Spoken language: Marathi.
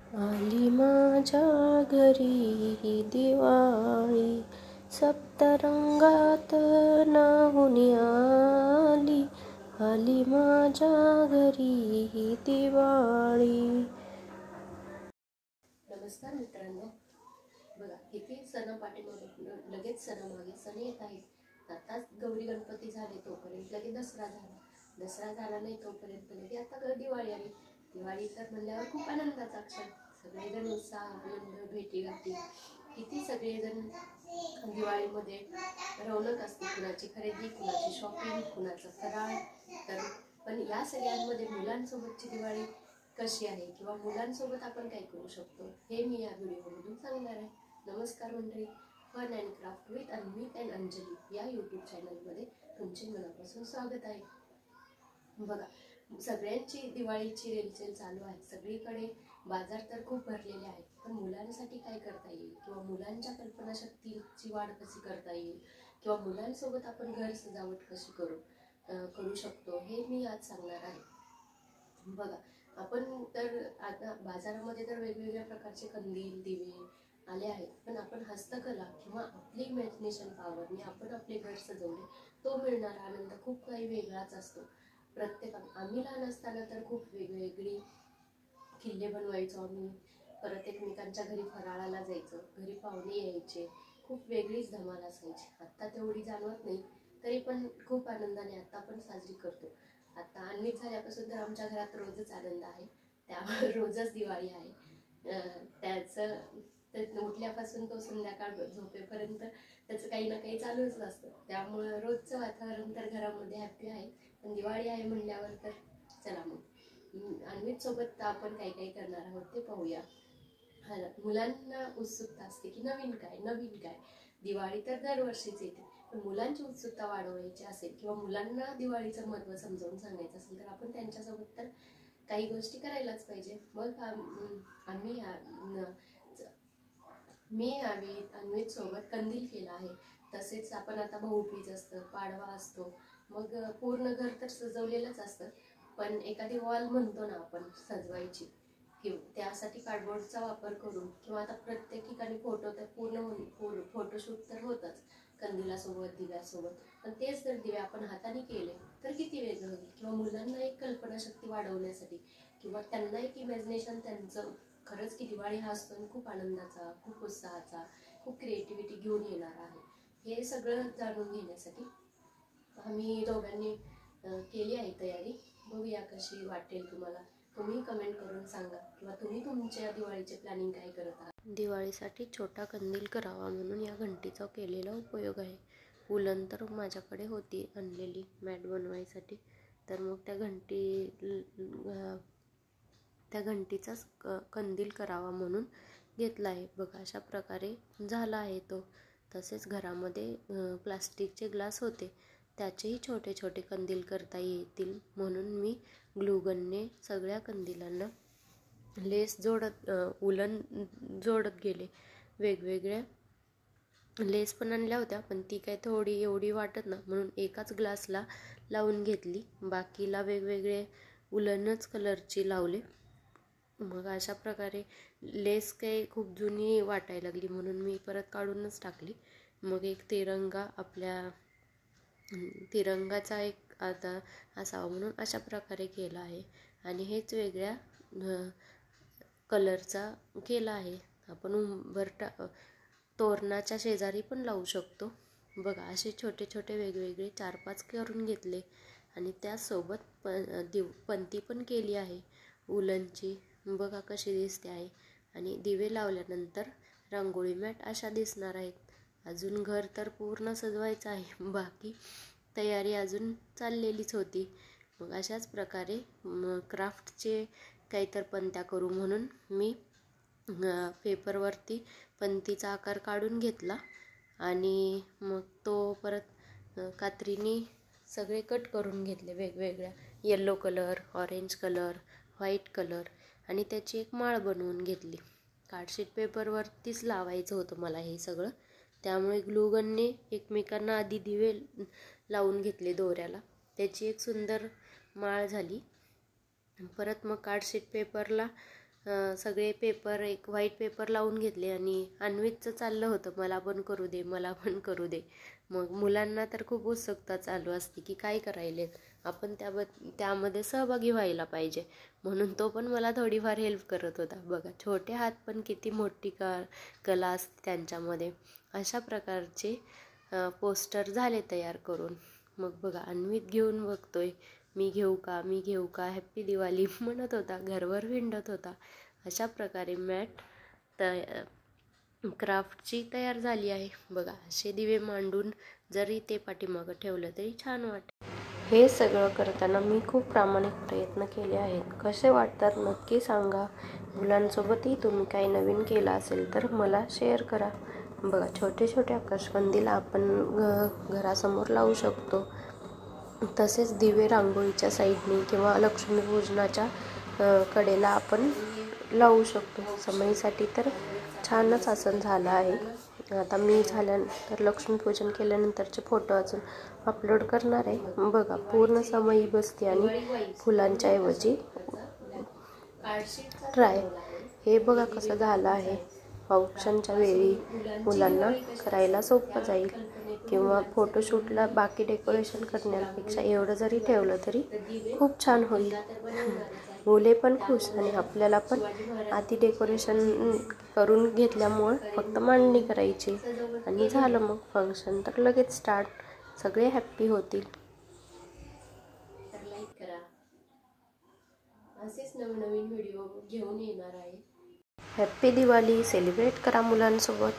आली माझ्या घरी ही दिवाळी, सप्तरंगात नाहून आली. आली माझ्या घरी ही दिवाळी. नमस्कार मित्रांनो, बघा किती सण पाठीमागे लगेच सणामागे सण येत आहेत. आताच गौरी गणपती झाले तोपर्यंत लगेच दसरा झाला, दसरा झाला नाही तोपर्यंत लगेच आता दिवाळी आली. दिवाळी तर म्हणल्यावर खूप आनंदाचा क्षण, सगळेजण उत्साह आनंद भेटी गाठी, किती सगळेजण दिवाळीमध्ये रौनक असते. कुणाची खरेदी, कुणाची शॉपिंग, कुणाचं फराळ. तर पण या सगळ्यांमध्ये मुलांसोबतची दिवाळी कशी आहे किंवा मुलांसोबत आपण काय करू शकतो हे मी या व्हिडिओमधून सांगणार आहे. नमस्कार मंडळी, fun and craft with Anvit and Anjali या यूट्यूब चॅनलमध्ये तुमचे मनापासून स्वागत आहे. बघा, सगळ्यांची दिवाळीची रेलचेल चालू आहे, सगळीकडे बाजार तर खूप भरलेले आहेत. पण मुलांसाठी काय करता येईल किंवा मुलांच्या कल्पनाशक्तीची वाढ कशी करता येईल किंवा मुलांसोबत आपण घर सजावट कशी करू शकतो हे मी आज सांगणार आहे. बघा, आपण तर आता बाजारामध्ये तर वेगवेगळ्या प्रकारचे कंदील, दिवे आले आहेत, पण आपण हस्तकला किंवा आपली इमॅजिनेशन पॉवरने आपण आपले घर सजवले तो मिळणारा आनंद खूप काही वेगळाच असतो. आम्ही लहान असताना तर खूप वेगवेगळी किल्ले बनवायचो आम्ही, परत एकमेकांच्या घरी फराळाला जायचं, घरी पाहुणे यायचे, खूप वेगळीच धमाल असायची. आत्ता तेवढी जाणवत नाही, तरी पण खूप आनंदाने आत्ता पण साजरी करतो. आता अन्वित झाल्यापासून तर आमच्या घरात रोजच आनंद आहे, त्यामुळे रोजच दिवाळी आहे. त्याचं उठल्यापासून तो संध्याकाळ झोपेपर्यंत त्याचं काही ना काही चालूच असतं, त्यामुळं रोजचं वातावरण तर घरामध्ये हॅपी आहे. पण दिवाळी आहे म्हणल्यावर तर चला मग अन्वित सोबत आपण काय काय करणार आहोत ते पाहूया. मुलांना उत्सुकता असते की नवीन काय. दिवाळी तर दरवर्षीच येते, पण मुलांची उत्सुकता वाढवायची असेल किंवा मुलांना दिवाळीचं महत्त्व समजावून सांगायचं असेल तर आपण त्यांच्यासोबत तर काही गोष्टी करायलाच पाहिजे. मग मी अन्वित सोबत कंदील केला आहे. तसेच आपण आता भाऊबीज असतं, पाडवा असतो, मग पूर्ण घर तर सजवलेलंच असतं, पण एखादी वॉल म्हणतो ना आपण सजवायची, किंवा त्यासाठी कार्डबोर्डचा वापर करून किंवा आता प्रत्येक ठिकाणी फोटो तर पूर्ण फोटोशूट तर होतच कंदिलासोबत, दिव्यासोबत. पण तेच जर दिवे आपण हाताने केले तर किती वेगळं होईल. किंवा मुलांना एक कल्पनाशक्ती वाढवण्यासाठी किंवा त्यांना एक इमॅजिनेशन, त्यांचं खरंच की दिवाळी हा सण खूप आनंदाचा, खूप उत्साहाचा, खूप क्रिएटिव्हिटी घेऊन येणार आहे, हे सगळं जाणून घेण्यासाठी आम्ही दोघांनी केली आहे तयारी. बघूया कशी वाटेल तुम्हाला. तुम्ही कमेंट करून सांगा किंवा तुम्ही तुमच्या दिवाळीचे प्लॅनिंग काय करत आहात. दिवाळीसाठी छोटा कंदील करावा म्हणून या घंटीचा केलेला उपयोग आहे. उलन तर माझ्याकडे होती आणलेली मॅट बनवायसाठी, तर मग त्या घंटीचाच कंदील करावा म्हणून घेतला आहे. बघा, अशा प्रकारे झाला आहे तो. तसेच घरामध्ये प्लास्टिकचे ग्लास होते, त्याचेही छोटे छोटे कंदील करता येतील म्हणून मी ग्लूगनने सगळ्या कंदिलांना लेस उलन जोडत गेले. वेगवेगळ्या लेस पण आणल्या होत्या, पण ती काय थोडी एवढी वाटत ना, म्हणून एकाच ग्लासला लावून घेतली, बाकीला वेगवेगळे उलनच कलरची लावले. मग अशा प्रकारे लेस काही खूप जुनी वाटायला लागली म्हणून मी परत काढूनच टाकली. मग एक तिरंगाचा एक आता असावा म्हणून अशा प्रकारे केला आहे. आणि हेच वेगळ्या कलरचा केला आहे. आपण तोरणाच्या शेजारी पण लावू शकतो. बघा, असे छोटे छोटे वेगवेगळे 4-5 करून घेतले आणि त्यासोबत पंती पण केली आहे उलनची. बघा कशी दिसते आहे. आणि दिवे लावल्यानंतर रांगोळी मॅट अशा दिसणार आहेत. अजून घर तर पूर्ण सजवायचं आहे, बाकी तयारी अजून चाललेलीच होती. मग अशाच प्रकारे क्राफ्टचे काहीतर पंत्या करू म्हणून मी पेपरवरती पंतीचा आकार काढून घेतला आणि मग तो परत कात्रीने सगळे कट करून घेतले वेगवेगळ्या, yellow colour, orange colour, white colour, आणि त्याची एक माळ बनवून घेतली. कार्डशीट पेपरवरतीच लावायचं होतं मला हे सगळं, त्यामुळे ग्लूगनने एकमेकांना आधी दिवे लावून घेतले दोऱ्याला, त्याची एक सुंदर माळ झाली. परत मग कार्डशीट पेपरला सगळे पेपर एक व्हाईट पेपर लावून घेतले आणि अन्वितचं चाललं होतं मला पण करू दे, मला पण करू दे. मग मुलांना तर खूप उत्सुकता चालू असते की काय करायलेत, आपण त्यामध्ये सहभागी व्हायला पाहिजे. म्हणून तो पण मला थोडीफार हेल्प करत होता. बघा छोटे हात पण किती मोठी कला असते त्यांच्यामध्ये. अशा प्रकारचे पोस्टर झाले तयार करून. मग बघा अन्वित घेऊन बघतोय, मी घेऊ का, मी घेऊ का, हॅप्पी दिवाळी म्हणत होता, घरभर हिंडत होता. अशा प्रकारे मॅट क्राफ्टची तयार झाली आहे. बघा असे दिवे मांडून जरी ते पाठीमागं ठेवलं तरी छान वाटेल. हे सगळं करताना मी खूप प्रामाणिक प्रयत्न केले आहेत. कसे वाटतात नक्की सांगा. मुलांसोबतही तुम्ही काही नवीन केलं असेल तर मला शेअर करा. बघा छोटे छोटे आकाशकंदील आपण घरासमोर लावू शकतो. तसेच दिवे रांगोळीच्या साईडने किंवा लक्ष्मीपूजनाच्या कडेला आपण लावू शकतो. समईसाठी तर छानच आसन झालं आहे. आता मी झाल्यानंतर लक्ष्मीपूजन केल्यानंतरचे फोटो अजून अपलोड करणार आहे. बघा पूर्ण समई बसते आणि फुलांच्या ऐवजी ट्राय. हे बघा कसं झालं आहे. फंक्शनच्या वेळी मुलांना करायला सोपं जाईल किंवा फोटोशूटला बाकी डेकोरेशन करण्यापेक्षा एवढं जरी ठेवलं तरी खूप छान होईल. मुले पण खुश आणि आपल्याला पण आधी डेकोरेशन करून घेतल्यामुळं फक्त मांडणी करायची आणि झालं मग फंक्शन तर लगेच स्टार्ट. सगळे हॅप्पी होतील. तर लाईक करा. असेच नवनवीन व्हिडिओ घेऊन येणार आहे. हॅप्पी दिवाळी सेलिब्रेट करा मुलांसोबत.